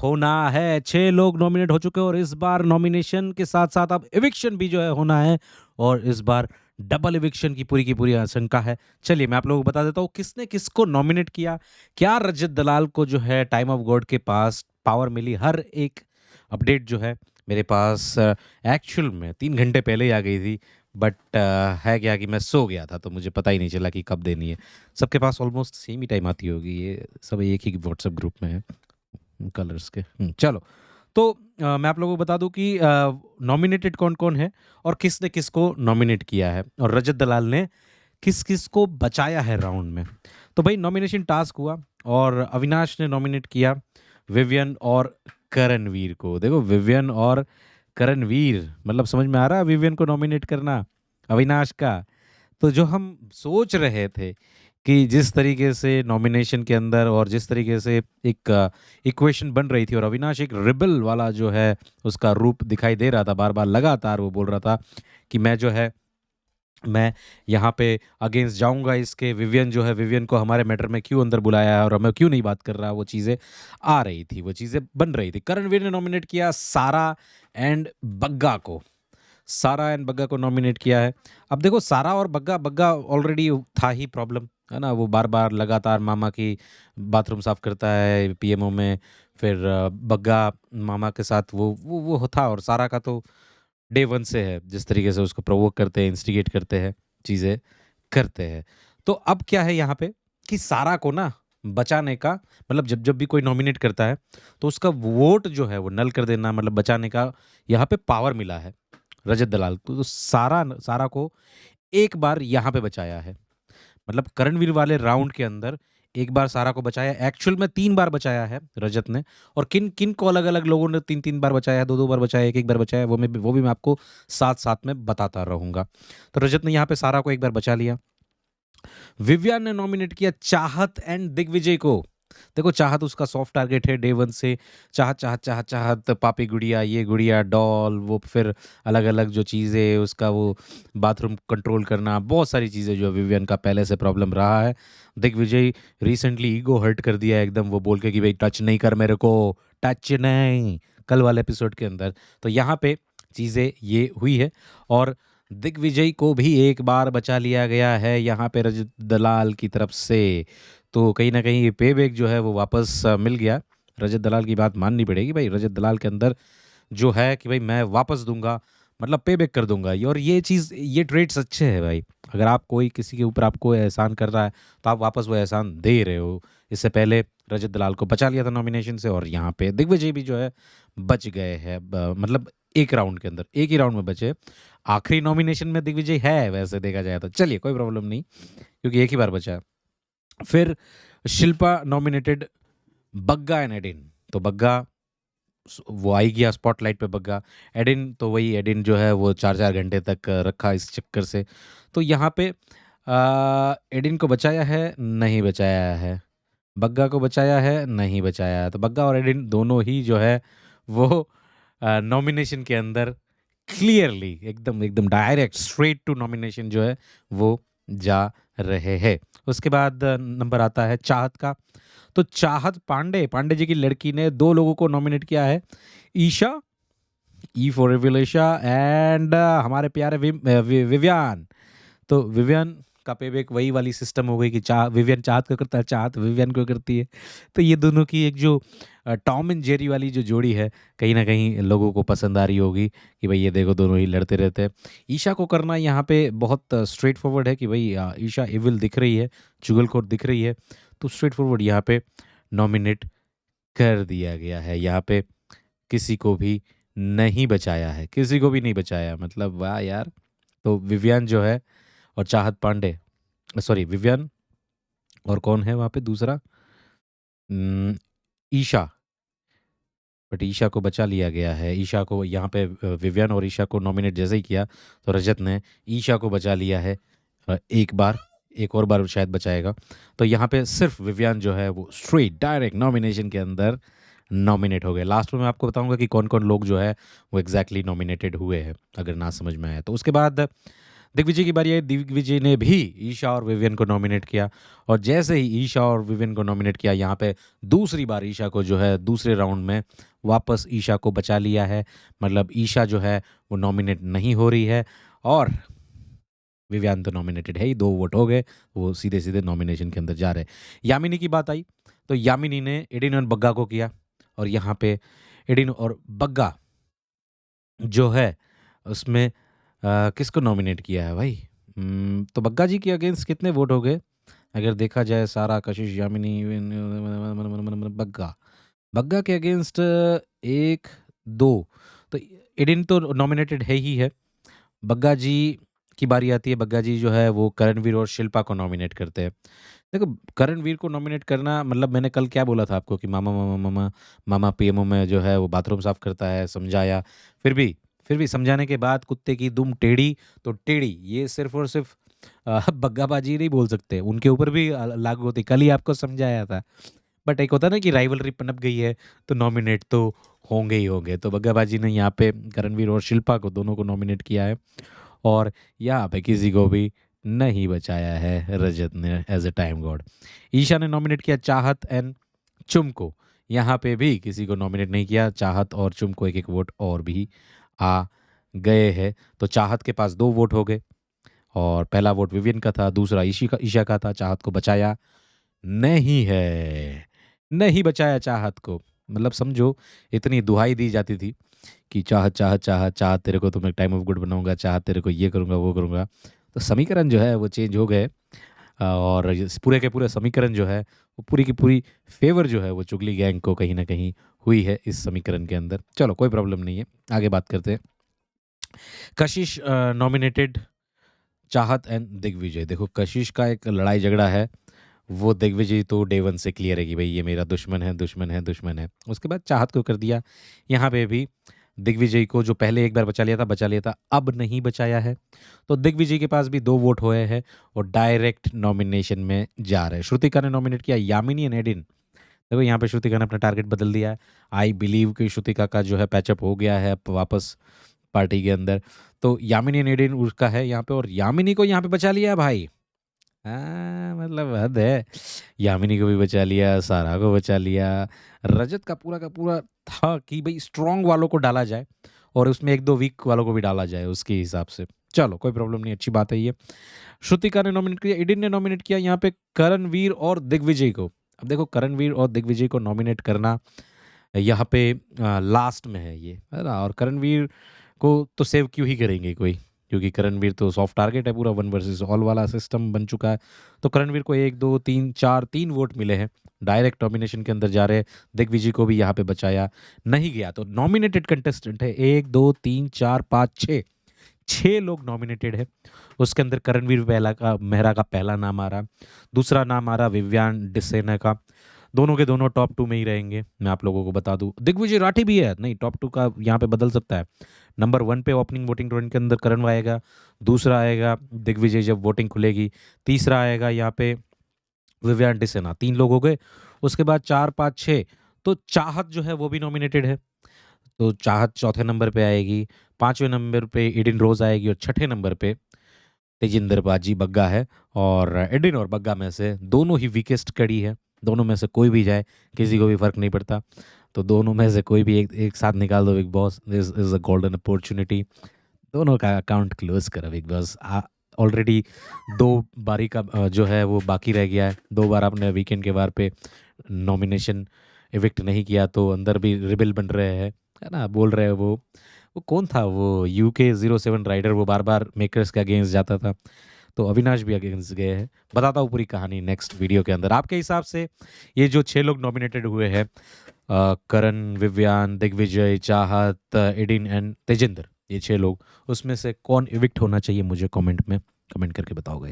होना है। 6 लोग नॉमिनेट हो चुके हैं और इस बार नॉमिनेशन के साथ-साथ अब इविक्शन भी जो है होना है और इस बार डबल इविक्शन की पूरी आशंका है। चलिए मैं आप लोगों को बता देता हूँ किसने किसको नॉमिनेट किया। क्या रजत दलाल को जो है टाइम ऑफ गॉड के पास पावर मिली, हर एक अपडेट जो है मेरे पास एक्चुअल में 3 घंटे पहले ही आ गई थी। बट है क्या कि मैं सो गया था तो मुझे पता ही नहीं चला कि कब देनी है। सबके पास ऑलमोस्ट सेम ही टाइम आती होगी, ये सब एक ही व्हाट्सएप ग्रुप में है कलर्स के। चलो तो मैं आप लोगों को बता दूं कि नॉमिनेटेड कौन कौन है और किसने किसको नॉमिनेट किया है और रजत दलाल ने किस किस को बचाया है राउंड में। तो भाई नॉमिनेशन टास्क हुआ और अविनाश ने नॉमिनेट किया विवियन और करणवीर को। देखो विवियन और करणवीर, मतलब समझ में आ रहा है विवियन को नॉमिनेट करना अविनाश का। तो जो हम सोच रहे थे कि जिस तरीके से नॉमिनेशन के अंदर और जिस तरीके से एक इक्वेशन बन रही थी और अविनाश एक रिबल वाला जो है उसका रूप दिखाई दे रहा था, बार बार लगातार वो बोल रहा था कि मैं जो है मैं यहाँ पे अगेंस्ट जाऊंगा इसके। विवियन जो है, विवियन को हमारे मैटर में क्यों अंदर बुलाया है और हमें क्यों नहीं बात कर रहा, वो चीज़ें आ रही थी, वो चीज़ें बन रही थी। करणवीर ने नॉमिनेट किया सारा एंड बग्गा को। सारा एंड बग्गा को नॉमिनेट किया है। अब देखो सारा और बग्गा, बग्गा ऑलरेडी था ही प्रॉब्लम, है ना। वो बार बार लगातार मामा की बाथरूम साफ करता है पीएमओ में। फिर बग्गा मामा के साथ वो था। और सारा का तो डे वन से है, जिस तरीके से उसको प्रोवोक करते हैं, इंस्टिगेट करते हैं, चीज़ें करते हैं। तो अब क्या है यहाँ पे कि सारा को ना बचाने का, मतलब जब जब भी कोई नॉमिनेट करता है तो उसका वोट जो है वो नल कर देना, मतलब बचाने का यहाँ पे पावर मिला है रजत दलाल को। तो सारा को एक बार यहाँ पे बचाया है, मतलब करणवीर वाले राउंड के अंदर एक बार सारा को बचाया। एक्चुअल में 3 बार बचाया है रजत ने। और किन किन को अलग अलग लोगों ने 3 3 बार बचाया है, 2 2 बार बचाया है, 1 1 बार बचाया है, वो भी मैं आपको साथ साथ में बताता रहूंगा। तो रजत ने यहाँ पे सारा को एक बार बचा लिया। विवियन ने नॉमिनेट किया चाहत एंड दिग्विजय को। देखो चाहत उसका सॉफ्ट टारगेट है डे वन से। चाहत चाहत चाहत चाहत पापी गुड़िया, ये गुड़िया डॉल, वो फिर अलग अलग जो चीज़ें, उसका वो बाथरूम कंट्रोल करना, बहुत सारी चीज़ें जो विवियन का पहले से प्रॉब्लम रहा है। दिग्विजय रिसेंटली ईगो हर्ट कर दिया एकदम, वो बोल के कि भाई टच नहीं कर मेरे को, टच नहीं, कल वाले एपिसोड के अंदर। तो यहाँ पे चीज़ें ये हुई है और दिग्विजय को भी एक बार बचा लिया गया है यहाँ पे रजत दलाल की तरफ से। तो कहीं ना कहीं ये पे बैक जो है वो वापस मिल गया। रजत दलाल की बात माननी पड़ेगी भाई, रजत दलाल के अंदर जो है कि भाई मैं वापस दूंगा, मतलब पे बैक कर दूंगा। और ये चीज़, ये ट्रेड्स अच्छे हैं भाई। अगर आप कोई किसी के ऊपर आपको एहसान कर रहा है तो आप वापस वो एहसान दे रहे हो। इससे पहले रजत दलाल को बचा लिया था नॉमिनेशन से और यहाँ पे दिग्विजय भी जो है बच गए हैं। मतलब एक राउंड के अंदर, एक ही राउंड में बचे। आखिरी नॉमिनेशन में दिग्विजय है वैसे देखा जाए तो, चलिए कोई प्रॉब्लम नहीं क्योंकि एक ही बार बचा है। फिर Shilpa nominated Bagga and Adin. तो बग्गा वो आई गया स्पॉटलाइट पे बग्गा। एडिन तो वही, एडिन जो है वो 4 4 घंटे तक रखा इस चक्कर से। तो यहाँ पे एडिन को बचाया है, नहीं बचाया है। बग्गा को बचाया है, नहीं बचाया है। तो बग्गा और एडिन दोनों ही जो है वो नॉमिनेशन के अंदर क्लियरली एकदम एकदम डायरेक्ट स्ट्रेट टू नॉमिनेशन जो है वो जा रहे हैं। उसके बाद नंबर आता है चाहत का। तो चाहत पांडे, पांडे जी की लड़की ने 2 लोगों को नॉमिनेट किया है, ईशा, ई फॉर रिविलेशा, एंड हमारे प्यारे विवियन। तो विवियन का पेबैक वही वाली सिस्टम हो गई कि विवियन चाहत को करता है, चाहत विवियन को करती है। तो ये दोनों की एक जो टॉम एंड जेरी वाली जो जोड़ी है, कहीं ना कहीं लोगों को पसंद आ रही होगी कि भाई ये देखो दोनों ही लड़ते रहते हैं। ईशा को करना यहाँ पे बहुत स्ट्रेट फॉरवर्ड है कि भाई ईशा इविल दिख रही है, चुगलखोर दिख रही है। तो स्ट्रेट फॉरवर्ड यहाँ पे नॉमिनेट कर दिया गया है। यहाँ पे किसी को भी नहीं बचाया है, किसी को भी नहीं बचाया, मतलब वाह यार। तो विवियन जो है और चाहत पांडे, सॉरी विवियन और कौन है वहाँ पे दूसरा, ईशा। बट ईशा को बचा लिया गया है। ईशा को यहाँ पे विवियन और ईशा को नॉमिनेट जैसे ही किया तो रजत ने ईशा को बचा लिया है एक बार, एक और बार शायद बचाएगा। तो यहाँ पे सिर्फ विवियन जो है वो स्ट्रेट डायरेक्ट नॉमिनेशन के अंदर नॉमिनेट हो गए। लास्ट में मैं आपको बताऊंगा कि कौन कौन लोग जो है वो एग्जैक्टली नॉमिनेटेड हुए हैं, अगर ना समझ में आया तो। उसके बाद दिग्विजय की बारी आई, दिग्विजय ने भी ईशा और विवियन को नॉमिनेट किया और जैसे ही ईशा और विवियन को नॉमिनेट किया, यहाँ पे दूसरी बार ईशा को जो है दूसरे राउंड में वापस ईशा को बचा लिया है। मतलब ईशा जो है वो नॉमिनेट नहीं हो रही है और विवियन तो नॉमिनेटेड है ही, 2 वोट हो गए, वो सीधे-सीधे नॉमिनेशन के अंदर जा रहे हैं। यामिनी की बात आई, तो यामिनी ने एडिन और बग्गा को किया और यहाँ पे एडिन और बग्गा जो है उसमें किसको नॉमिनेट किया है भाई? तो बग्गा जी के अगेंस्ट कितने वोट हो गए? अगर देखा जाए सारा, कशिश, यामिनी, बग्गा। बग्गा के अगेंस्ट 1, 2 तो एडिन तो नॉमिनेटेड है ही है। बग्गा जी की बारी आती है, बग्गा जी जो है वो करणवीर और शिल्पा को नॉमिनेट करते हैं। देखो, करणवीर को नॉमिनेट करना मतलब मैंने कल क्या बोला था आपको कि मामा पीएमओ में जो है वो बाथरूम साफ करता है, समझाया। फिर भी समझाने के बाद कुत्ते की दुम टेढ़ी तो टेढ़ी, ये सिर्फ़ और सिर्फ़ बग्गाबाजी नहीं बोल सकते, उनके ऊपर भी लागू होती। कल ही आपको समझाया था। बट एक होता है ना कि राइवलरी पनप गई है, तो नॉमिनेट तो होंगे ही होंगे। तो बग्गाबाजी ने यहाँ पे करणवीर और शिल्पा को, दोनों को नॉमिनेट किया है और यहाँ पे किसी को भी नहीं बचाया है रजत ने as a time god. Isha ने नॉमिनेट किया चाहत एंड चुम को, यहाँ पे भी किसी को नॉमिनेट नहीं किया। चाहत और चुम को एक एक वोट और भी आ गए हैं। तो चाहत के पास 2 वोट हो गए और पहला वोट विवियन का था, दूसरा ईशा का था। चाहत को बचाया नहीं है, नहीं बचाया चाहत को। मतलब समझो, इतनी दुहाई दी जाती थी कि चाहत चाहत चाहत चाहत, तेरे को तो मैं टाइम ऑफ गुड बनाऊंगा, चाहत तेरे को ये करूंगा वो करूंगा। तो समीकरण जो है वो चेंज हो गए और इस पूरे के पूरे समीकरण जो है वो पूरी की पूरी फेवर जो है वो चुगली गैंग को कहीं ना कहीं हुई है इस समीकरण के अंदर। चलो कोई प्रॉब्लम नहीं है, आगे बात करते हैं। कशिश नॉमिनेटेड, चाहत एंड दिग्विजय। देखो, कशिश का एक लड़ाई झगड़ा है, वो दिग्विजय तो डे वन से क्लियर है कि भाई ये मेरा दुश्मन है, दुश्मन है, दुश्मन है। उसके बाद चाहत को कर दिया। यहाँ पे भी दिग्विजय को जो पहले एक बार बचा लिया था, अब नहीं बचाया है। तो दिग्विजय के पास भी 2 वोट हुए हैं और डायरेक्ट नॉमिनेशन में जा रहे हैं। श्रुतिका ने नॉमिनेट किया यामिनी एंड एडिन। देखो, यहाँ पे श्रुतिका ने अपना टारगेट बदल दिया है। आई बिलीव कि श्रुतिका का जो है पैचअप हो गया है वापस पार्टी के अंदर। तो यामिनी एंड एडिन उसका है यहाँ पे और यामिनी को यहाँ पे बचा लिया है भाई। हाँ, मतलब हद है। यामिनी को भी बचा लिया, सारा को बचा लिया। रजत का पूरा था कि भाई स्ट्रॉन्ग वालों को डाला जाए और उसमें 1-2 वीक वालों को भी डाला जाए उसके हिसाब से। चलो कोई प्रॉब्लम नहीं, अच्छी बात है ये। श्रुतिका ने नॉमिनेट किया, इडिन ने नॉमिनेट किया यहाँ पे करणवीर और दिग्विजय को। अब देखो, करणवीर और दिग्विजय को नॉमिनेट करना यहाँ पे लास्ट में है ये, है ना? और करणवीर को तो सेव क्यों ही करेंगे कोई, क्योंकि करणवीर तो सॉफ्ट टारगेट है, पूरा 1 वर्सेस ऑल वाला सिस्टम बन चुका है। तो करणवीर को 1, 2, 3, 4 3 वोट मिले हैं, डायरेक्ट नॉमिनेशन के अंदर जा रहे हैं। दिग्विजय को भी यहाँ पे बचाया नहीं गया। तो नॉमिनेटेड कंटेस्टेंट है 1, 2, 3, 4, 5, 6, 6 लोग नॉमिनेटेड है। उसके अंदर करणवीर मेहरा का पहला नाम आ रहा, दूसरा नाम आ रहा विवियन डिसेना का। दोनों के दोनों टॉप 2 में ही रहेंगे, मैं आप लोगों को बता दूं। दिग्विजय राठी भी है, नहीं, टॉप 2 का यहाँ पे बदल सकता है। नंबर 1 पे ओपनिंग वोटिंग राउंड के अंदर करण आएगा, दूसरा आएगा दिग्विजय जब वोटिंग खुलेगी, तीसरा आएगा यहाँ पे विवियन डिसेना। 3 लोग हो गए। उसके बाद 4, 5, 6 तो चाहत जो है वो भी नॉमिनेटेड है। तो चाहत चौथे नंबर पे आएगी, 5वें नंबर पे एडिन रोज आएगी और छठे नंबर पे तेजिंदर बाजी बग्गा है। और एडिन और बग्गा में से दोनों ही वीकेस्ट कड़ी है, दोनों में से कोई भी जाए किसी को भी फर्क नहीं पड़ता। तो दोनों में से कोई भी एक साथ निकाल दो big boss, this is a golden opportunity. दोनों का अकाउंट क्लोज करो बिग बॉस। ऑलरेडी 2 बारी का जो है वो बाकी रह गया है। 2 बार आपने वीकेंड के वार पे नॉमिनेशन इविक्ट नहीं किया, तो अंदर भी रिबेल बन रहे हैं, है ना? बोल रहे हैं वो कौन था वो UK07 राइडर, वो बार बार मेकर्स के अगेंस्ट जाता था। तो अविनाश भी अगेंस्ट गए हैं। बताता हूँ पूरी कहानी नेक्स्ट वीडियो के अंदर। आपके हिसाब से ये जो 6 लोग नॉमिनेटेड हुए हैं, करण, विवियन, दिग्विजय, चाहत, एडिन एंड तेजिंदर, ये 6 लोग, उसमें से कौन इविक्ट होना चाहिए मुझे कमेंट में कमेंट करके बताओ गाइस।